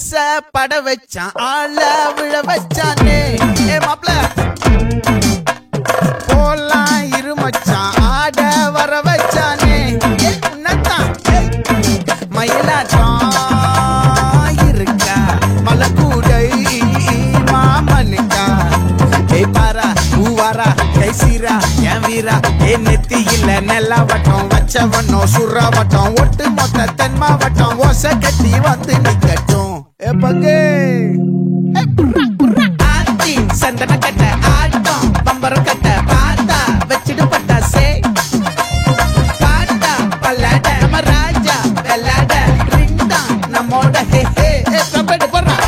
பட வச்சான் ஆள விழ வச்சானே ஏ மாப்ள போலாம் இருமச்சான் ஆட வர வச்சானே உன்னதான் மயிலாட்டம் இருக்கா மலக்கூடை மாமனுக்கா ஏ பாரா பூவாரா கைசீரா என் வீரா ஏ நெத்தி இல்ல நெல்லா வட்டம் வச்சவனோ சுறா வட்டம் ஒட்டு மொத்த தென் மாவட்டம் ஓசை கட்டி வந்து நிக்கட்டும் ஏ பங்கே ஆத்தி சந்தன கட்ட ஆட்டம் பம்பரம் கட்ட பாத்தா வச்சிடு பட்டாசே பாட்டா பல்லாட நம்ம ராஜா வெள்ளாட ரிங் தான் நம்மோட ஹே ஹே கபடி போடுறா